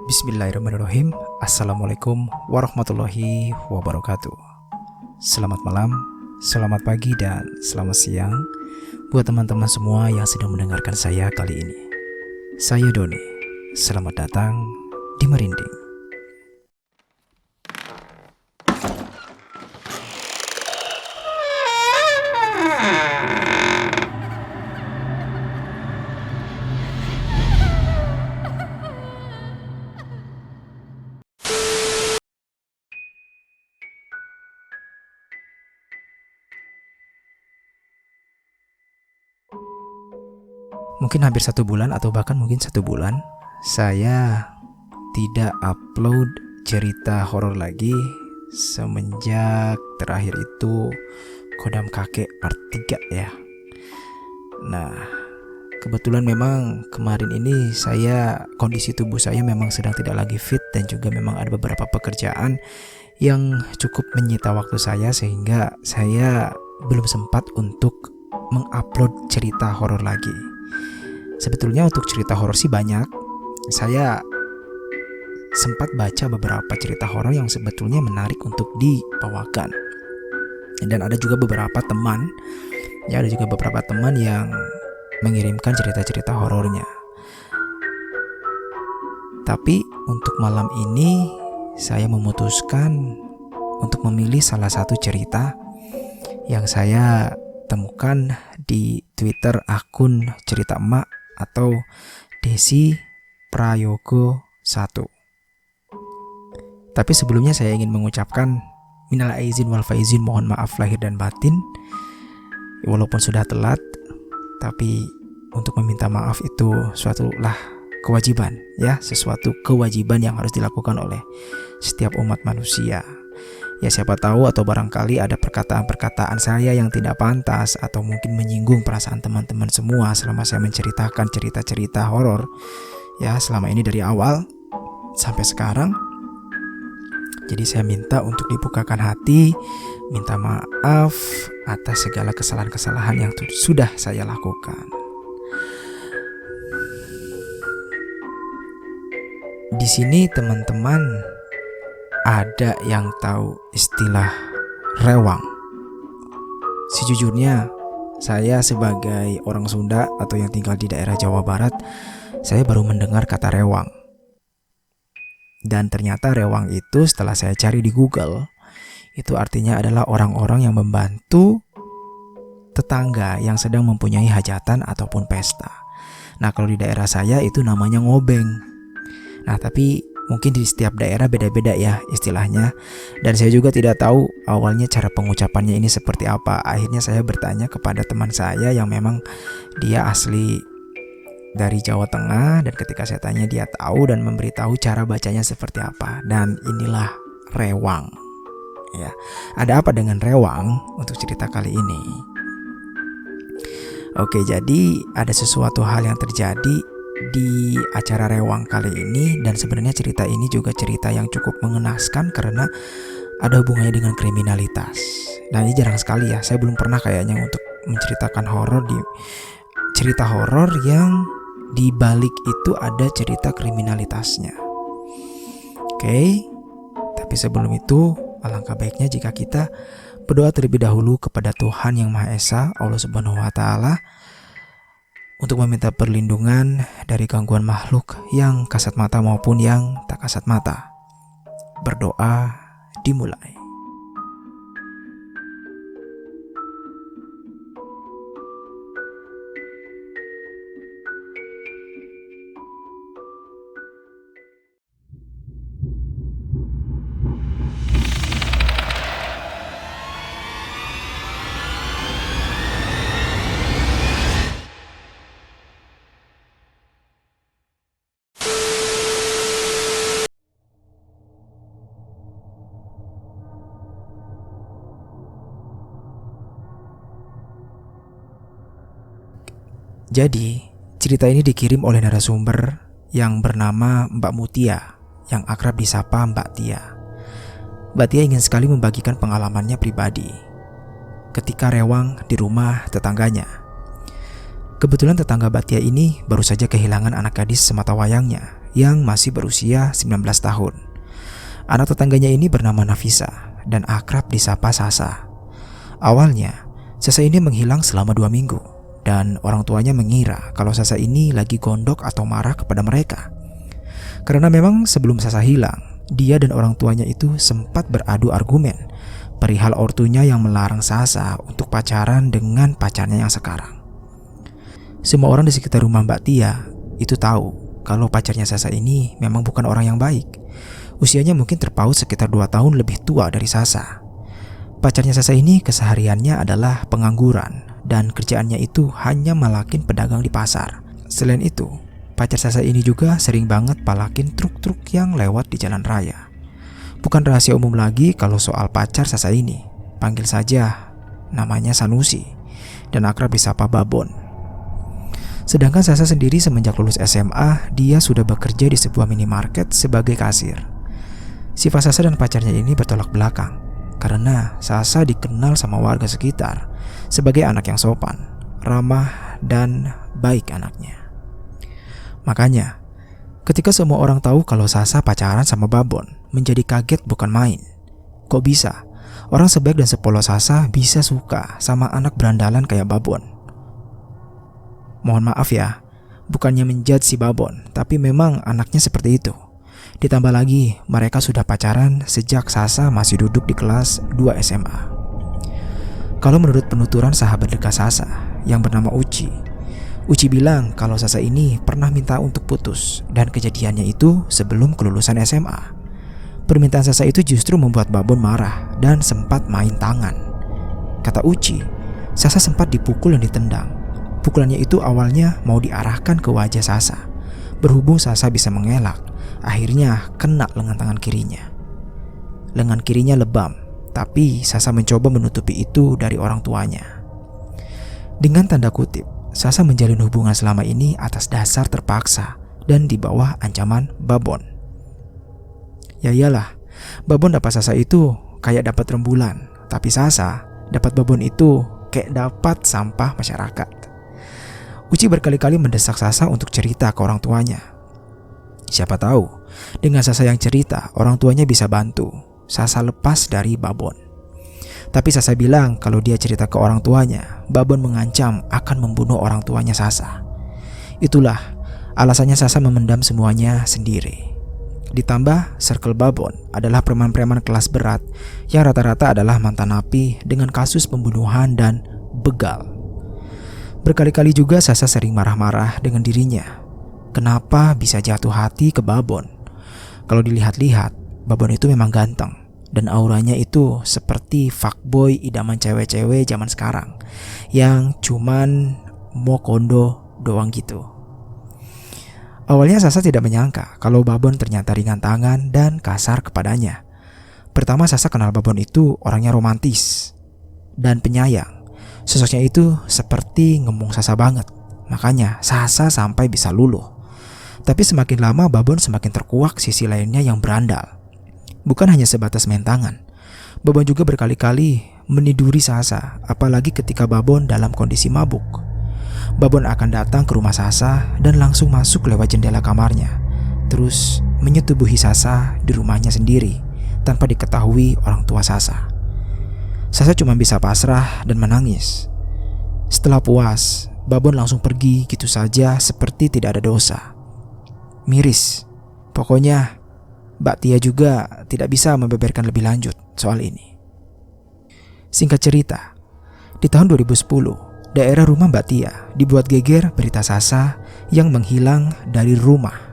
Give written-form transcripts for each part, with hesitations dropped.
Bismillahirrahmanirrahim. Assalamualaikum warahmatullahi wabarakatuh. Selamat malam, selamat pagi, dan selamat siang buat teman-teman semua yang sedang mendengarkan saya kali ini. Saya Doni. Selamat datang di Merinding. Mungkin hampir 1 bulan atau bahkan mungkin 1 bulan saya tidak upload cerita horor lagi semenjak terakhir itu Kodam Kakek part 3 ya. Nah, kebetulan memang kemarin ini kondisi tubuh saya memang sedang tidak lagi fit, dan juga memang ada beberapa pekerjaan yang cukup menyita waktu saya, sehingga saya belum sempat untuk mengupload cerita horor lagi. Sebetulnya untuk cerita horor sih banyak. Saya sempat baca beberapa cerita horor yang sebetulnya menarik untuk dibawakan. Dan ada juga beberapa teman yang mengirimkan cerita-cerita horornya. Tapi untuk malam ini saya memutuskan untuk memilih salah satu cerita yang saya temukan di Twitter akun Cerita Emak atau Desi Prayogo 1. Tapi sebelumnya saya ingin mengucapkan minal aizin wal faizin, mohon maaf lahir dan batin. Walaupun sudah telat, tapi untuk meminta maaf itu sesuatu kewajiban yang harus dilakukan oleh setiap umat manusia. Ya, siapa tahu atau barangkali ada perkataan-perkataan saya yang tidak pantas atau mungkin menyinggung perasaan teman-teman semua selama saya menceritakan cerita-cerita horor ya selama ini dari awal sampai sekarang. Jadi saya minta untuk dibukakan hati, minta maaf atas segala kesalahan-kesalahan yang sudah saya lakukan. Di sini teman-teman ada yang tahu istilah rewang? Sejujurnya saya sebagai orang Sunda atau yang tinggal di daerah Jawa Barat, saya baru mendengar kata rewang. Dan ternyata rewang itu setelah saya cari di Google, itu artinya adalah orang-orang yang membantu tetangga yang sedang mempunyai hajatan ataupun pesta. Nah, kalau di daerah saya itu namanya ngobeng. Nah, tapi mungkin di setiap daerah beda-beda ya istilahnya. Dan saya juga tidak tahu awalnya cara pengucapannya ini seperti apa. Akhirnya saya bertanya kepada teman saya yang memang dia asli dari Jawa Tengah, dan ketika saya tanya dia tahu dan memberitahu cara bacanya seperti apa. Dan inilah rewang. Ya. Ada apa dengan rewang untuk cerita kali ini? Oke, jadi ada sesuatu hal yang terjadi di acara rewang kali ini, dan sebenarnya cerita ini juga cerita yang cukup mengenaskan karena ada hubungannya dengan kriminalitas. Nah, ini jarang sekali ya, saya belum pernah kayaknya untuk menceritakan cerita horor yang di balik itu ada cerita kriminalitasnya. Oke, tapi sebelum itu alangkah baiknya jika kita berdoa terlebih dahulu kepada Tuhan Yang Maha Esa, Allah Subhanahu wa Ta'ala, untuk meminta perlindungan dari gangguan makhluk yang kasat mata maupun yang tak kasat mata. Berdoa dimulai. Jadi, cerita ini dikirim oleh narasumber yang bernama Mbak Mutia, yang akrab disapa Mbak Tia. Mbak Tia ingin sekali membagikan pengalamannya pribadi ketika rewang di rumah tetangganya. Kebetulan tetangga Mbak Tia ini baru saja kehilangan anak gadis sematawayangnya yang masih berusia 19 tahun. Anak tetangganya ini bernama Nafisa dan akrab disapa Sasa. Awalnya, Sasa ini menghilang selama 2 minggu dan orang tuanya mengira kalau Sasa ini lagi gondok atau marah kepada mereka. Karena memang sebelum Sasa hilang, dia dan orang tuanya itu sempat beradu argumen perihal ortunya yang melarang Sasa untuk pacaran dengan pacarnya yang sekarang. Semua orang di sekitar rumah Mbak Tia itu tahu kalau pacarnya Sasa ini memang bukan orang yang baik. Usianya mungkin terpaut sekitar 2 tahun lebih tua dari Sasa. Pacarnya Sasa ini kesehariannya adalah pengangguran dan kerjaannya itu hanya malakin pedagang di pasar. Selain itu, pacar Sasa ini juga sering banget palakin truk-truk yang lewat di jalan raya. Bukan rahasia umum lagi kalau soal pacar Sasa ini. Panggil saja namanya Sanusi dan akrab disapa Babon. Sedangkan Sasa sendiri semenjak lulus SMA, dia sudah bekerja di sebuah minimarket sebagai kasir. Sifat Sasa dan pacarnya ini bertolak belakang, karena Sasa dikenal sama warga sekitar sebagai anak yang sopan, ramah, dan baik anaknya. Makanya, ketika semua orang tahu kalau Sasa pacaran sama Babon, menjadi kaget bukan main. Kok bisa? Orang sebaik dan sepolos Sasa bisa suka sama anak berandalan kayak Babon. Mohon maaf ya, bukannya menjudge si Babon, tapi memang anaknya seperti itu. Ditambah lagi, mereka sudah pacaran sejak Sasa masih duduk di kelas 2 SMA. Kalau menurut penuturan sahabat dekat Sasa yang bernama Uci bilang kalau Sasa ini pernah minta untuk putus dan kejadiannya itu sebelum kelulusan SMA. Permintaan Sasa itu justru membuat Babon marah dan sempat main tangan. Kata Uci, Sasa sempat dipukul dan ditendang. Pukulannya itu awalnya mau diarahkan ke wajah Sasa. Berhubung Sasa bisa mengelak, akhirnya kena lengan tangan kirinya. Lengan kirinya lebam, tapi Sasa mencoba menutupi itu dari orang tuanya. Dengan tanda kutip, Sasa menjalin hubungan selama ini atas dasar terpaksa dan di bawah ancaman Babon. Ya iyalah, Babon dapat Sasa itu kayak dapat rembulan, tapi Sasa dapat Babon itu kayak dapat sampah masyarakat. Uci berkali-kali mendesak Sasa untuk cerita ke orang tuanya. Siapa tahu, dengan Sasa yang cerita, orang tuanya bisa bantu Sasa lepas dari Babon. Tapi Sasa bilang kalau dia cerita ke orang tuanya, Babon mengancam akan membunuh orang tuanya Sasa. Itulah alasannya Sasa memendam semuanya sendiri. Ditambah circle Babon adalah preman-preman kelas berat yang rata-rata adalah mantan napi dengan kasus pembunuhan dan begal. Berkali-kali juga Sasa sering marah-marah dengan dirinya. Kenapa bisa jatuh hati ke Babon? Kalau dilihat-lihat, Babon itu memang ganteng dan auranya itu seperti fuckboy idaman cewek-cewek zaman sekarang yang cuman mau kondo doang gitu. Awalnya Sasa tidak menyangka kalau Babon ternyata ringan tangan dan kasar kepadanya. Pertama Sasa kenal Babon itu orangnya romantis dan penyayang. Sosoknya itu seperti ngomong Sasa banget. Makanya Sasa sampai bisa luluh. Tapi semakin lama Babon semakin terkuak sisi lainnya yang berandal. Bukan hanya sebatas main tangan, Babon juga berkali-kali meniduri Sasa, apalagi ketika Babon dalam kondisi mabuk. Babon akan datang ke rumah Sasa dan langsung masuk lewat jendela kamarnya, terus menyetubuhi Sasa di rumahnya sendiri tanpa diketahui orang tua Sasa. Sasa cuma bisa pasrah dan menangis. Setelah puas, Babon langsung pergi gitu saja seperti tidak ada dosa. Miris. Pokoknya Mbak Tia juga tidak bisa membeberkan lebih lanjut soal ini. Singkat cerita, di tahun 2010, daerah rumah Mbak Tia dibuat geger berita Sasa yang menghilang dari rumah.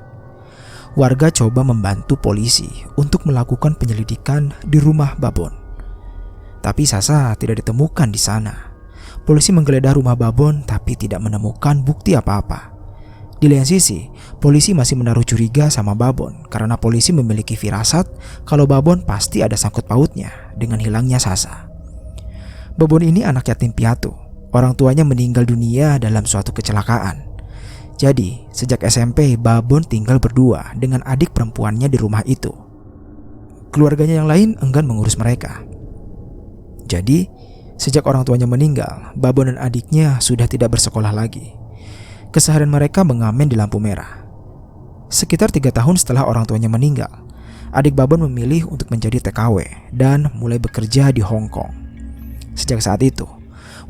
Warga coba membantu polisi untuk melakukan penyelidikan di rumah Babon. Tapi Sasa tidak ditemukan di sana. Polisi menggeledah rumah Babon tapi tidak menemukan bukti apa-apa. Di lain sisi, polisi masih menaruh curiga sama Babon karena polisi memiliki firasat kalau Babon pasti ada sangkut pautnya dengan hilangnya Sasa. Babon ini anak yatim piatu. Orang tuanya meninggal dunia dalam suatu kecelakaan. Jadi, sejak SMP, Babon tinggal berdua dengan adik perempuannya di rumah itu. Keluarganya yang lain enggan mengurus mereka. Jadi, sejak orang tuanya meninggal, Babon dan adiknya sudah tidak bersekolah lagi. Keseharian mereka mengamen di lampu merah. Sekitar 3 tahun setelah orang tuanya meninggal, adik Babon memilih untuk menjadi TKW dan mulai bekerja di Hong Kong. Sejak saat itu,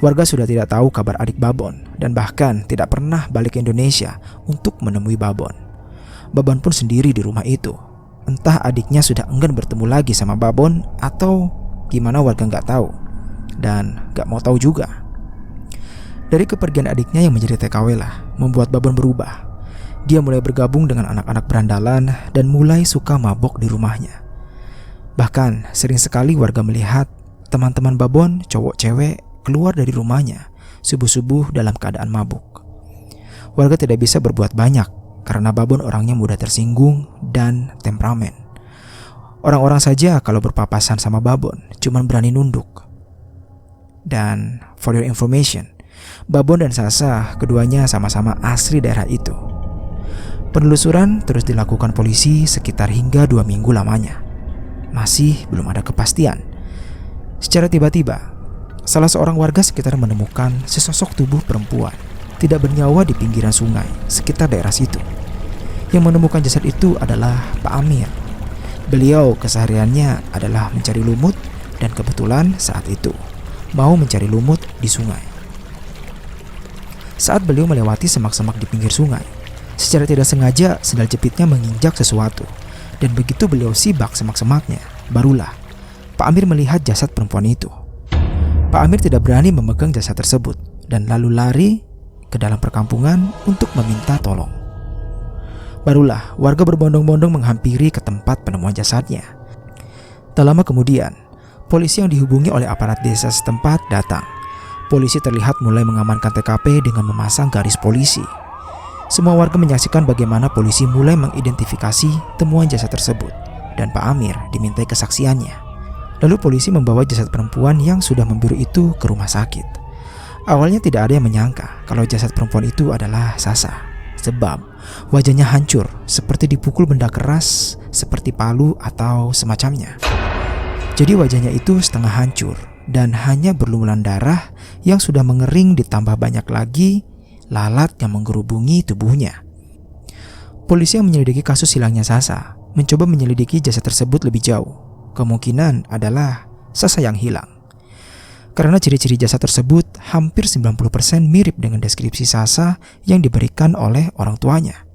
warga sudah tidak tahu kabar adik Babon dan bahkan tidak pernah balik ke Indonesia untuk menemui Babon. Babon pun sendiri di rumah itu. Entah adiknya sudah enggan bertemu lagi sama Babon atau gimana, warga nggak tahu dan nggak mau tahu juga. Dari kepergian adiknya yang menjadi TKW lah membuat Babon berubah. Dia mulai bergabung dengan anak-anak berandalan dan mulai suka mabok di rumahnya. Bahkan sering sekali warga melihat teman-teman Babon, cowok cewek, keluar dari rumahnya subuh-subuh dalam keadaan mabuk. Warga tidak bisa berbuat banyak karena Babon orangnya mudah tersinggung dan temperamen. Orang-orang saja kalau berpapasan sama Babon cuman berani nunduk. Dan for your information, Babon dan Sasa keduanya sama-sama asli daerah itu. Penelusuran terus dilakukan polisi sekitar hingga 2 minggu lamanya. Masih belum ada kepastian. Secara tiba-tiba, salah seorang warga sekitar menemukan sesosok tubuh perempuan tidak bernyawa di pinggiran sungai sekitar daerah situ. Yang menemukan jasad itu adalah Pak Amir. Beliau kesehariannya adalah mencari lumut dan kebetulan saat itu mau mencari lumut di sungai. Saat beliau melewati semak-semak di pinggir sungai, secara tidak sengaja sendal jepitnya menginjak sesuatu. Dan begitu beliau sibak semak-semaknya, barulah Pak Amir melihat jasad perempuan itu. Pak Amir tidak berani memegang jasad tersebut dan lalu lari ke dalam perkampungan untuk meminta tolong. Barulah warga berbondong-bondong menghampiri ke tempat penemuan jasadnya. Tak lama kemudian, polisi yang dihubungi oleh aparat desa setempat datang. Polisi terlihat mulai mengamankan TKP dengan memasang garis polisi. Semua warga menyaksikan bagaimana polisi mulai mengidentifikasi temuan jasad tersebut dan Pak Amir dimintai kesaksiannya. Lalu polisi membawa jasad perempuan yang sudah membiru itu ke rumah sakit. Awalnya tidak ada yang menyangka kalau jasad perempuan itu adalah Sasa, sebab wajahnya hancur seperti dipukul benda keras seperti palu atau semacamnya. Jadi wajahnya itu setengah hancur dan hanya berlumuran darah yang sudah mengering, ditambah banyak lagi lalat yang menggerubungi tubuhnya. Polisi yang menyelidiki kasus hilangnya Sasa mencoba menyelidiki jasad tersebut lebih jauh. Kemungkinan adalah Sasa yang hilang. Karena ciri-ciri jasad tersebut hampir 90% mirip dengan deskripsi Sasa yang diberikan oleh orang tuanya.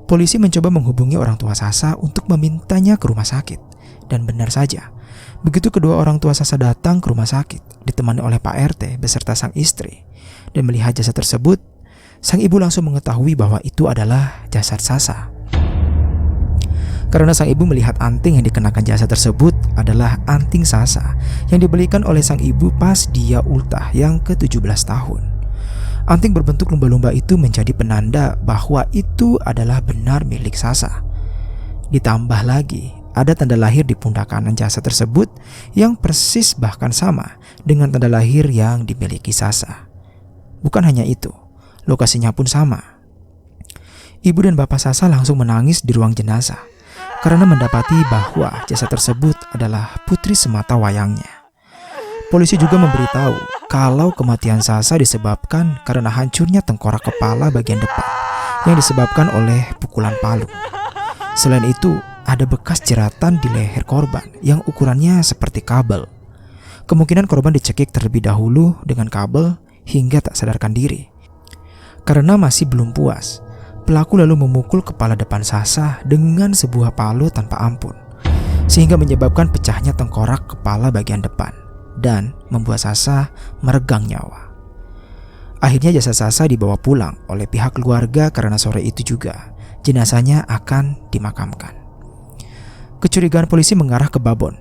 Polisi mencoba menghubungi orang tua Sasa untuk memintanya ke rumah sakit. Dan benar saja, begitu kedua orang tua Sasa datang ke rumah sakit, ditemani oleh Pak RT beserta sang istri, dan melihat jasad tersebut, sang ibu langsung mengetahui bahwa itu adalah jasad Sasa. Karena sang ibu melihat anting yang dikenakan jasad tersebut adalah anting Sasa yang dibelikan oleh sang ibu pas dia ultah yang ke-17 tahun. Anting berbentuk lumba-lumba itu menjadi penanda bahwa itu adalah benar milik Sasa. Ditambah lagi, ada tanda lahir di pundak kanan jasad tersebut yang persis bahkan sama dengan tanda lahir yang dimiliki Sasa. Bukan hanya itu, lokasinya pun sama. Ibu dan bapak Sasa langsung menangis di ruang jenazah karena mendapati bahwa jasad tersebut adalah putri semata wayangnya. Polisi juga memberitahu kalau kematian Sasa disebabkan karena hancurnya tengkorak kepala bagian depan yang disebabkan oleh pukulan palu. Selain itu, ada bekas jeratan di leher korban yang ukurannya seperti kabel. Kemungkinan korban dicekik terlebih dahulu dengan kabel hingga tak sadarkan diri. Karena masih belum puas, pelaku lalu memukul kepala depan Sasa dengan sebuah palu tanpa ampun, sehingga menyebabkan pecahnya tengkorak kepala bagian depan dan membuat Sasa meregang nyawa. Akhirnya jasad Sasa dibawa pulang oleh pihak keluarga karena sore itu juga jenazahnya akan dimakamkan. Kecurigaan polisi mengarah ke Babon.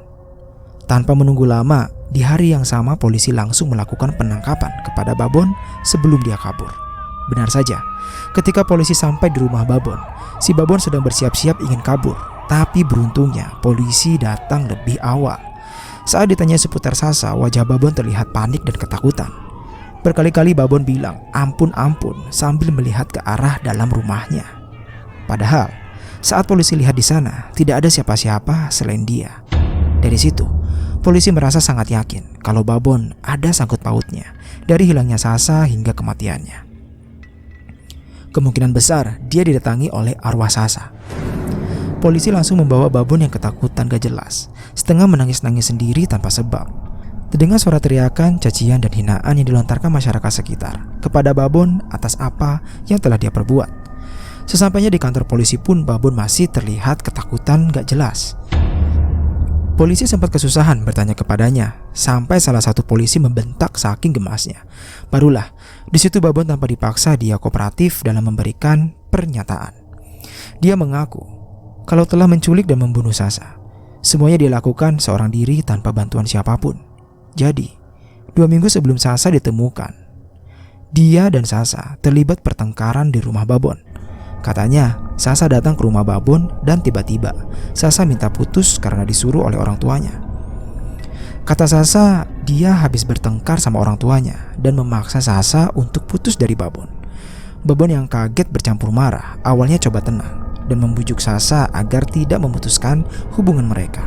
Tanpa menunggu lama, di hari yang sama polisi langsung melakukan penangkapan kepada Babon sebelum dia kabur. Benar saja, ketika polisi sampai di rumah Babon, si Babon sedang bersiap-siap ingin kabur. Tapi beruntungnya polisi datang lebih awal. Saat ditanya seputar Sasa, wajah Babon terlihat panik dan ketakutan. Berkali-kali Babon bilang ampun sambil melihat ke arah dalam rumahnya. Padahal saat polisi lihat di sana, tidak ada siapa-siapa selain dia. Dari situ, polisi merasa sangat yakin kalau Babon ada sangkut pautnya dari hilangnya Sasa hingga kematiannya. Kemungkinan besar dia didatangi oleh arwah Sasa. Polisi langsung membawa Babon yang ketakutan gak jelas, setengah menangis-nangis sendiri tanpa sebab. Terdengar suara teriakan, cacian, dan hinaan yang dilontarkan masyarakat sekitar kepada Babon atas apa yang telah dia perbuat. Sesampainya di kantor polisi pun Babon masih terlihat ketakutan gak jelas. Polisi sempat kesusahan bertanya kepadanya, sampai salah satu polisi membentak saking gemasnya. Barulah di situ Babon tanpa dipaksa dia kooperatif dalam memberikan pernyataan. Dia mengaku kalau telah menculik dan membunuh Sasa. Semuanya dia lakukan seorang diri tanpa bantuan siapapun. Jadi 2 minggu sebelum Sasa ditemukan, dia dan Sasa terlibat pertengkaran di rumah Babon. Katanya Sasa datang ke rumah Babon dan tiba-tiba Sasa minta putus karena disuruh oleh orang tuanya. Kata Sasa, dia habis bertengkar sama orang tuanya dan memaksa Sasa untuk putus dari Babon. Babon yang kaget bercampur marah awalnya coba tenang dan membujuk Sasa agar tidak memutuskan hubungan mereka.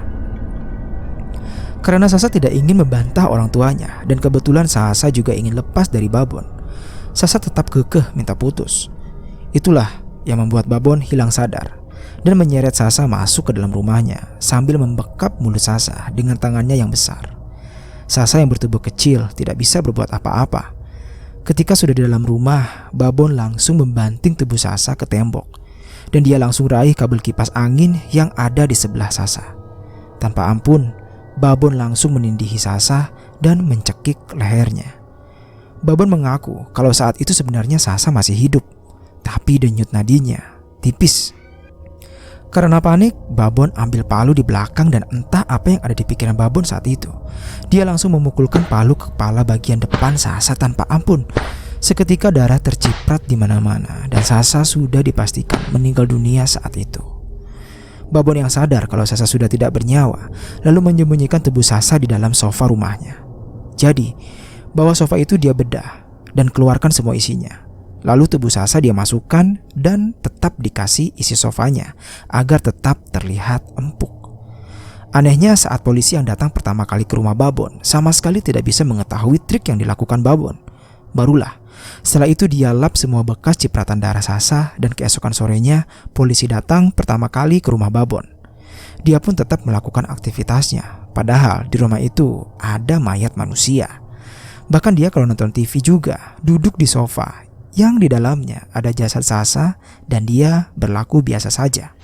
Karena Sasa tidak ingin membantah orang tuanya dan kebetulan Sasa juga ingin lepas dari Babon, Sasa tetap kekeh minta putus. Itulah yang membuat Babon hilang sadar dan menyeret Sasa masuk ke dalam rumahnya sambil membekap mulut Sasa dengan tangannya yang besar. Sasa yang bertubuh kecil tidak bisa berbuat apa-apa. Ketika sudah di dalam rumah, Babon langsung membanting tubuh Sasa ke tembok dan dia langsung raih kabel kipas angin yang ada di sebelah Sasa. Tanpa ampun, Babon langsung menindihi Sasa dan mencekik lehernya. Babon mengaku kalau saat itu sebenarnya Sasa masih hidup, tapi denyut nadinya tipis. Karena panik, Babon ambil palu di belakang dan entah apa yang ada di pikiran Babon saat itu. Dia langsung memukulkan palu ke kepala bagian depan Sasa tanpa ampun. Seketika darah terciprat di mana-mana dan Sasa sudah dipastikan meninggal dunia saat itu. Babon yang sadar kalau Sasa sudah tidak bernyawa, lalu menyembunyikan tubuh Sasa di dalam sofa rumahnya. Jadi, bawah sofa itu dia bedah dan keluarkan semua isinya. Lalu tubuh Sasa dia masukkan dan tetap dikasih isi sofanya agar tetap terlihat empuk. Anehnya saat polisi yang datang pertama kali ke rumah Babon sama sekali tidak bisa mengetahui trik yang dilakukan Babon. Barulah setelah itu dia lap semua bekas cipratan darah Sasa dan keesokan sorenya polisi datang pertama kali ke rumah Babon. Dia pun tetap melakukan aktivitasnya, padahal di rumah itu ada mayat manusia. Bahkan dia kalau nonton TV juga duduk di sofa yang di dalamnya ada jasad Sasa dan dia berlaku biasa saja.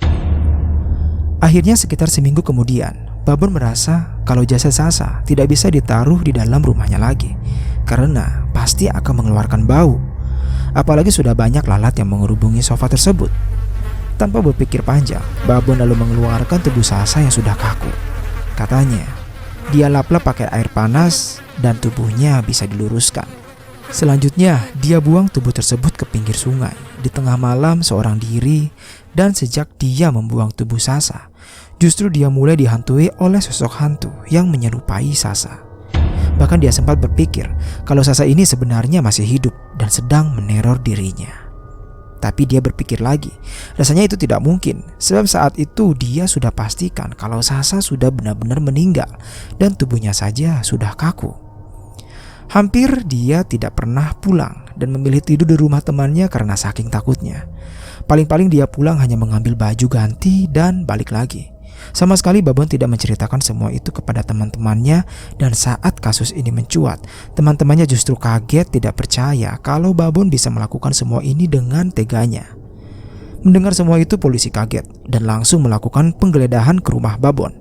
Akhirnya sekitar seminggu kemudian, Babon merasa kalau jasad Sasa tidak bisa ditaruh di dalam rumahnya lagi karena pasti akan mengeluarkan bau. Apalagi sudah banyak lalat yang mengerubungi sofa tersebut. Tanpa berpikir panjang, Babon lalu mengeluarkan tubuh Sasa yang sudah kaku. Katanya, dia lap-lap pakai air panas dan tubuhnya bisa diluruskan. Selanjutnya, dia buang tubuh tersebut ke pinggir sungai di tengah malam seorang diri, dan sejak dia membuang tubuh Sasa, justru dia mulai dihantui oleh sosok hantu yang menyerupai Sasa. Bahkan dia sempat berpikir kalau Sasa ini sebenarnya masih hidup dan sedang meneror dirinya. Tapi dia berpikir lagi, rasanya itu tidak mungkin, sebab saat itu dia sudah pastikan kalau Sasa sudah benar-benar meninggal dan tubuhnya saja sudah kaku. Hampir dia tidak pernah pulang dan memilih tidur di rumah temannya karena saking takutnya. Paling-paling dia pulang hanya mengambil baju ganti dan balik lagi. Sama sekali Babon tidak menceritakan semua itu kepada teman-temannya, dan saat kasus ini mencuat, teman-temannya justru kaget tidak percaya kalau Babon bisa melakukan semua ini dengan teganya. Mendengar semua itu polisi kaget dan langsung melakukan penggeledahan ke rumah Babon.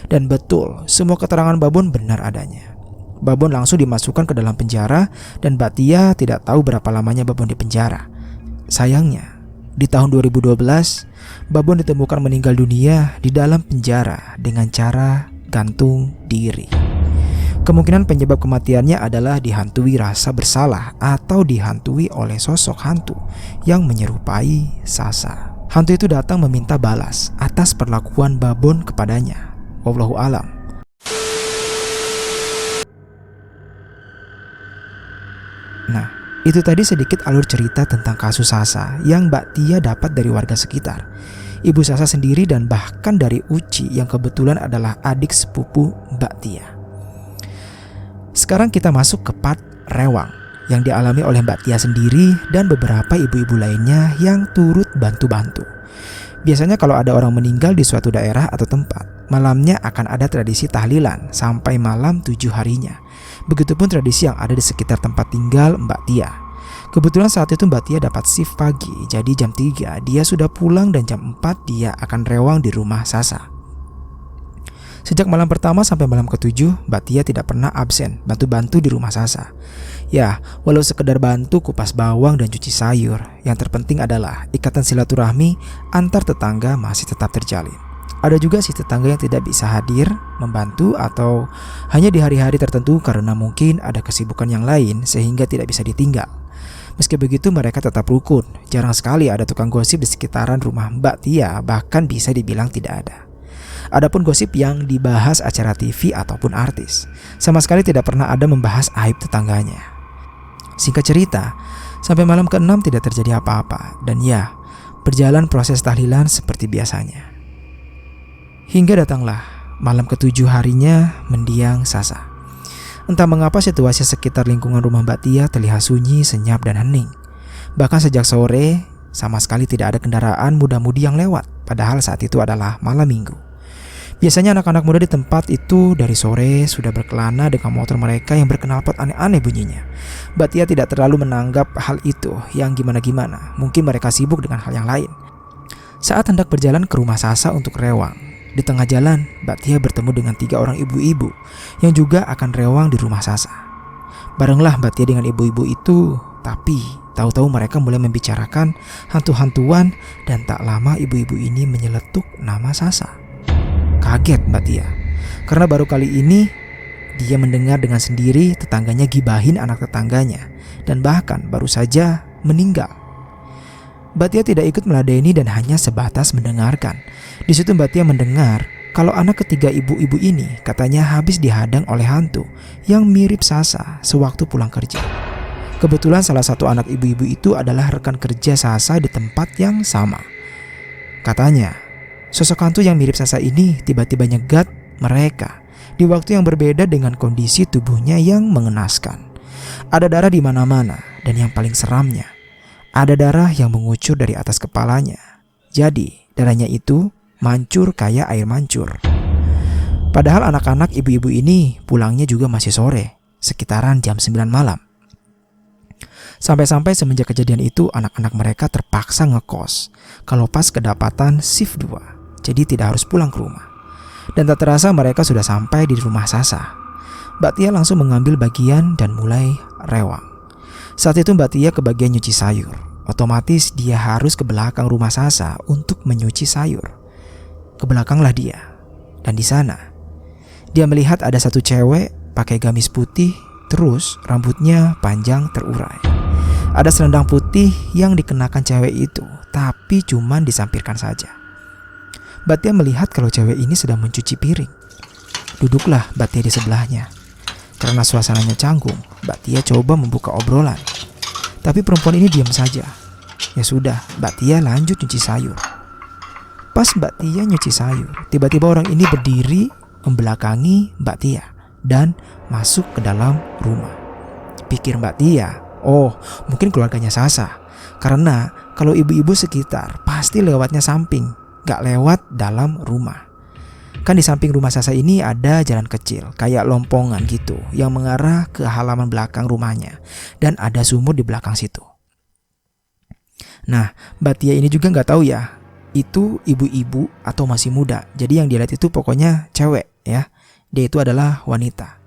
Dan betul, semua keterangan Babon benar adanya. Babon langsung dimasukkan ke dalam penjara dan Mbak Tia tidak tahu berapa lamanya Babon di penjara. Sayangnya, di tahun 2012, Babon ditemukan meninggal dunia di dalam penjara dengan cara gantung diri. Kemungkinan penyebab kematiannya adalah dihantui rasa bersalah atau dihantui oleh sosok hantu yang menyerupai Sasa. Hantu itu datang meminta balas atas perlakuan Babon kepadanya. Wallahu a'lam. Nah, itu tadi sedikit alur cerita tentang kasus Sasa yang Mbak Tia dapat dari warga sekitar, ibu Sasa sendiri, dan bahkan dari Uci yang kebetulan adalah adik sepupu Mbak Tia. Sekarang kita masuk ke part Rewang yang dialami oleh Mbak Tia sendiri dan beberapa ibu-ibu lainnya yang turut bantu-bantu. Biasanya kalau ada orang meninggal di suatu daerah atau tempat, malamnya akan ada tradisi tahlilan sampai malam 7 harinya. Begitupun tradisi yang ada di sekitar tempat tinggal Mbak Tia. Kebetulan saat itu Mbak Tia dapat shift pagi, jadi jam 3 dia sudah pulang dan jam 4 dia akan rewang di rumah Sasa. Sejak malam pertama sampai malam ke-7, Mbak Tia tidak pernah absen bantu-bantu di rumah Sasa. Ya, walau sekedar bantu kupas bawang dan cuci sayur, yang terpenting adalah ikatan silaturahmi antar tetangga masih tetap terjalin. Ada juga si tetangga yang tidak bisa hadir, membantu, atau hanya di hari-hari tertentu karena mungkin ada kesibukan yang lain sehingga tidak bisa ditinggal. Meski begitu mereka tetap rukun, jarang sekali ada tukang gosip di sekitaran rumah Mbak Tia, bahkan bisa dibilang tidak ada. Adapun gosip yang dibahas acara TV ataupun artis, sama sekali tidak pernah ada membahas aib tetangganya. Singkat cerita, sampai malam ke-6 tidak terjadi apa-apa, dan ya, berjalan proses tahlilan seperti biasanya. Hingga datanglah malam ke-7 harinya mendiang Sasa. Entah mengapa situasi sekitar lingkungan rumah Mbak Tia terlihat sunyi, senyap, dan hening. Bahkan sejak sore, sama sekali tidak ada kendaraan muda-mudi yang lewat, padahal saat itu adalah malam minggu. Biasanya anak-anak muda di tempat itu dari sore sudah berkelana dengan motor mereka yang berknalpot aneh-aneh bunyinya. Mbak Tia tidak terlalu menanggap hal itu yang gimana-gimana, mungkin mereka sibuk dengan hal yang lain. Saat hendak berjalan ke rumah Sasa untuk rewang, di tengah jalan Mbak Tia bertemu dengan 3 orang ibu-ibu yang juga akan rewang di rumah Sasa. Barenglah Mbak Tia dengan ibu-ibu itu, tapi tahu-tahu mereka mulai membicarakan hantu-hantuan dan tak lama ibu-ibu ini menyeletuk nama Sasa. Kaget Mbak Tia, karena baru kali ini dia mendengar dengan sendiri tetangganya gibahin anak tetangganya, dan bahkan baru saja meninggal. Mbak Tia tidak ikut meladeni dan hanya sebatas mendengarkan. Di situ Mbak Tia mendengar kalau anak ketiga ibu-ibu ini katanya habis dihadang oleh hantu yang mirip Sasa sewaktu pulang kerja. Kebetulan salah satu anak ibu-ibu itu adalah rekan kerja Sasa di tempat yang sama. Katanya, sosok hantu yang mirip Sasa ini tiba-tiba nyegat mereka di waktu yang berbeda dengan kondisi tubuhnya yang mengenaskan. Ada darah di mana-mana dan yang paling seramnya, ada darah yang mengucur dari atas kepalanya. Jadi, darahnya itu mancur kayak air mancur. Padahal anak-anak ibu-ibu ini pulangnya juga masih sore, sekitaran jam 9 malam. Sampai-sampai semenjak kejadian itu anak-anak mereka terpaksa ngekos kalau pas kedapatan shift 2. Jadi tidak harus pulang ke rumah. Dan tak terasa mereka sudah sampai di rumah Sasa. Mbak Tia langsung mengambil bagian dan mulai rewang. Saat itu Mbak Tia ke bagian nyuci sayur. Otomatis dia harus ke belakang rumah Sasa untuk menyuci sayur. Ke belakanglah dia. Dan di sana dia melihat ada satu cewek pakai gamis putih, terus rambutnya panjang terurai. Ada selendang putih yang dikenakan cewek itu, tapi cuman disampirkan saja. Mbak Tia melihat kalau cewek ini sedang mencuci piring. Duduklah Mbak Tia di sebelahnya. Karena suasananya canggung, Mbak Tia coba membuka obrolan. Tapi perempuan ini diam saja. Ya sudah, Mbak Tia lanjut nyuci sayur. Pas Mbak Tia nyuci sayur, tiba-tiba orang ini berdiri membelakangi Mbak Tia dan masuk ke dalam rumah. Pikir Mbak Tia, oh mungkin keluarganya Sasa. Karena kalau ibu-ibu sekitar pasti lewatnya samping, gak lewat dalam rumah. Kan di samping rumah Sasa ini ada jalan kecil kayak lompongan gitu yang mengarah ke halaman belakang rumahnya, dan ada sumur di belakang situ. Nah, Mbak Tia ini juga gak tahu ya itu ibu-ibu atau masih muda. Jadi yang dia lihat itu pokoknya cewek ya. Dia itu adalah wanita.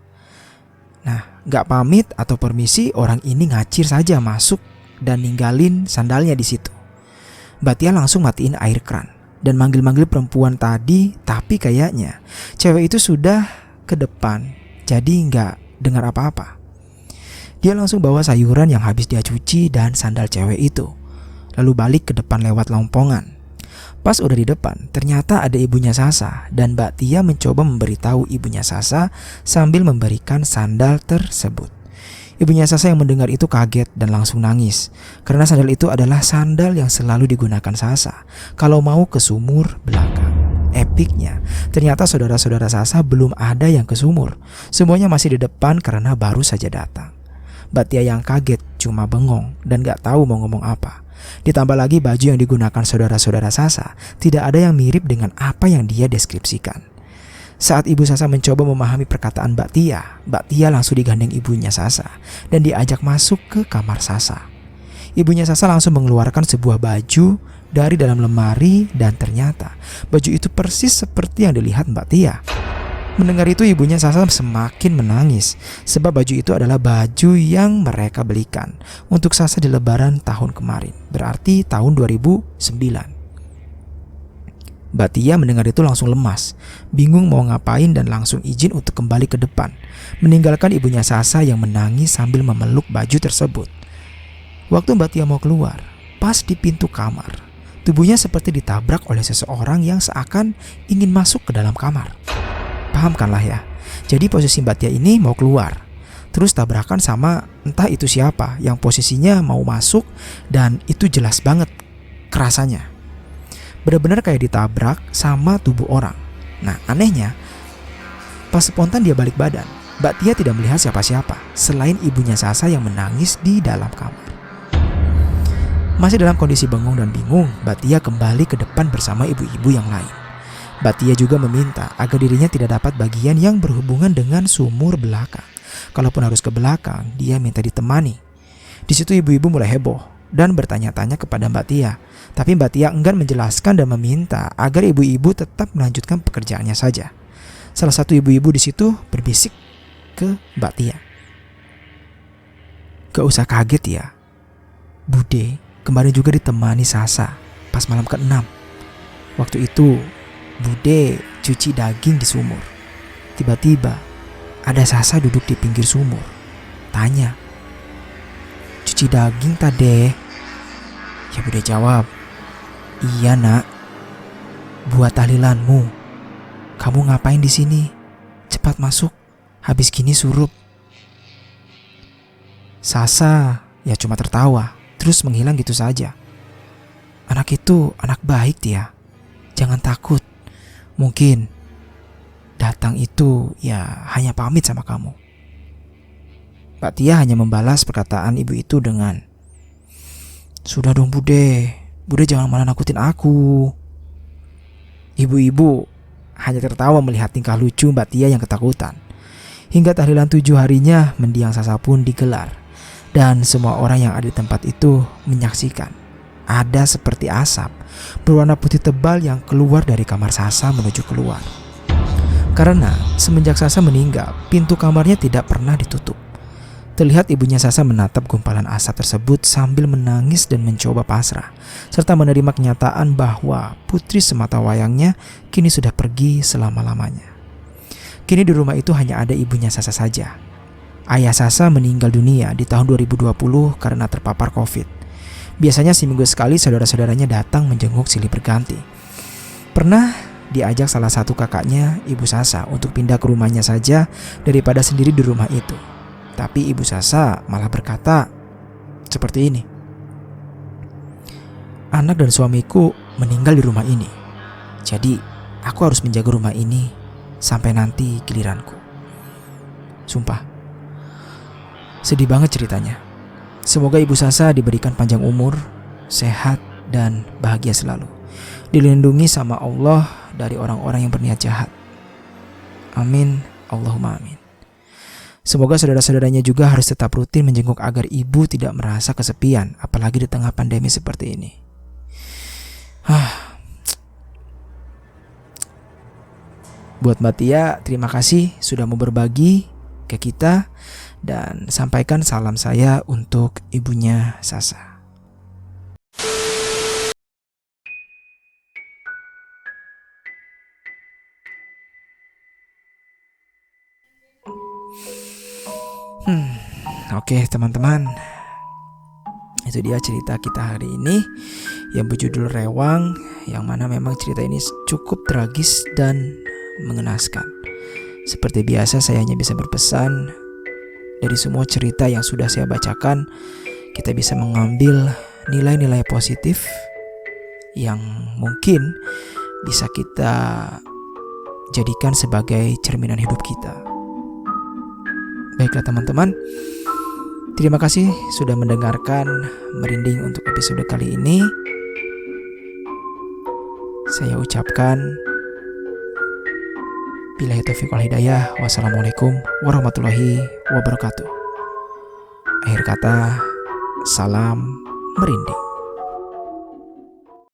Nah, gak pamit atau permisi, orang ini ngacir saja masuk dan ninggalin sandalnya di situ. Mbak Tia langsung matiin air keran dan manggil-manggil perempuan tadi, tapi kayaknya cewek itu sudah ke depan, jadi nggak dengar apa-apa. Dia langsung bawa sayuran yang habis dia cuci dan sandal cewek itu, lalu balik ke depan lewat lompongan. Pas udah di depan, ternyata ada ibunya Sasa, dan Mbak Tia mencoba memberitahu ibunya Sasa sambil memberikan sandal tersebut. Ibunya Sasa yang mendengar itu kaget dan langsung nangis, karena sandal itu adalah sandal yang selalu digunakan Sasa kalau mau ke sumur belakang. Epiknya, ternyata saudara-saudara Sasa belum ada yang ke sumur. Semuanya masih di depan karena baru saja datang. Mbak Tia yang kaget cuma bengong dan gak tahu mau ngomong apa. Ditambah lagi baju yang digunakan saudara-saudara Sasa tidak ada yang mirip dengan apa yang dia deskripsikan. Saat Ibu Sasa mencoba memahami perkataan Mbak Tia langsung digandeng ibunya Sasa dan diajak masuk ke kamar Sasa. Ibunya Sasa langsung mengeluarkan sebuah baju dari dalam lemari dan ternyata baju itu persis seperti yang dilihat Mbak Tia. Mendengar itu ibunya Sasa semakin menangis sebab baju itu adalah baju yang mereka belikan untuk Sasa di lebaran tahun kemarin, berarti tahun 2009. Mbak Tia mendengar itu langsung lemas, bingung mau ngapain dan langsung izin untuk kembali ke depan, meninggalkan ibunya Sasa yang menangis sambil memeluk baju tersebut. Waktu Mbak Tia mau keluar, pas di pintu kamar, tubuhnya seperti ditabrak oleh seseorang yang seakan ingin masuk ke dalam kamar. Pahamkanlah ya. Jadi posisi Mbak Tia ini mau keluar, terus tabrakan sama entah itu siapa yang posisinya mau masuk dan itu jelas banget kerasanya. Benar-benar kayak ditabrak sama tubuh orang. Nah anehnya, pas spontan dia balik badan, Mbak Tia tidak melihat siapa-siapa selain ibunya Sasa yang menangis di dalam kamar. Masih dalam kondisi bengong dan bingung, Mbak Tia kembali ke depan bersama ibu-ibu yang lain. Mbak Tia juga meminta agar dirinya tidak dapat bagian yang berhubungan dengan sumur belakang. Kalaupun harus ke belakang, dia minta ditemani. Di situ ibu-ibu mulai heboh dan bertanya-tanya kepada Mbak Tia. Tapi Mbak Tia enggan menjelaskan dan meminta agar ibu-ibu tetap melanjutkan pekerjaannya saja. Salah satu ibu-ibu di situ berbisik ke Mbak Tia. "Gak usah kaget ya, Bude kemarin juga ditemani Sasa pas malam ke-6. Waktu itu Bude cuci daging di sumur. Tiba-tiba ada Sasa duduk di pinggir sumur. Tanya, 'Cuci daging tade?' Ya Bude jawab, 'Iya nak. Buat tahlilanmu. Kamu ngapain di sini? Cepat masuk. Habis gini surup.' Sasa ya cuma tertawa, terus menghilang gitu saja. 'Anak itu anak baik Tia. Jangan takut. Mungkin datang itu ya hanya pamit sama kamu.' Mbak Tia hanya membalas perkataan ibu itu dengan, 'Sudah dong Bude jangan malah nakutin aku.' Ibu-ibu hanya tertawa melihat tingkah lucu Mbak Tia yang ketakutan. Hingga tahlilan 7 harinya mendiang Sasa pun digelar. Dan semua orang yang ada di tempat itu menyaksikan ada seperti asap berwarna putih tebal yang keluar dari kamar Sasa menuju keluar. Karena semenjak Sasa meninggal, pintu kamarnya tidak pernah ditutup. Terlihat ibunya Sasa menatap gumpalan asap tersebut sambil menangis dan mencoba pasrah, serta menerima kenyataan bahwa putri semata wayangnya kini sudah pergi selama-lamanya. Kini di rumah itu hanya ada ibunya Sasa saja. Ayah Sasa meninggal dunia di tahun 2020 karena terpapar COVID. Biasanya seminggu sekali saudara-saudaranya datang menjenguk silih berganti. Pernah diajak salah satu kakaknya, Ibu Sasa, untuk pindah ke rumahnya saja daripada sendiri di rumah itu. Tapi Ibu Sasa malah berkata seperti ini, "Anak dan suamiku meninggal di rumah ini. Jadi aku harus menjaga rumah ini sampai nanti giliranku." Sumpah, sedih banget ceritanya. Semoga Ibu Sasa diberikan panjang umur, sehat, dan bahagia selalu. Dilindungi sama Allah dari orang-orang yang berniat jahat. Amin, Allahumma amin. Semoga saudara-saudaranya juga harus tetap rutin menjenguk agar ibu tidak merasa kesepian, apalagi di tengah pandemi seperti ini. Buat Mbak Tia, terima kasih sudah mau berbagi ke kita. Dan sampaikan salam saya untuk ibunya Sasa. Oke teman-teman, itu dia cerita kita hari ini yang berjudul Rewang, yang mana memang cerita ini cukup tragis dan mengenaskan. Seperti biasa saya hanya bisa berpesan, dari semua cerita yang sudah saya bacakan, kita bisa mengambil nilai-nilai positif yang mungkin bisa kita jadikan sebagai cerminan hidup kita. Baiklah teman-teman, Terima kasih sudah mendengarkan Merinding untuk episode kali ini. Saya ucapkan billahi taufiq wal hidayah. Wassalamualaikum warahmatullahi wabarakatuh. Akhir kata, salam merinding.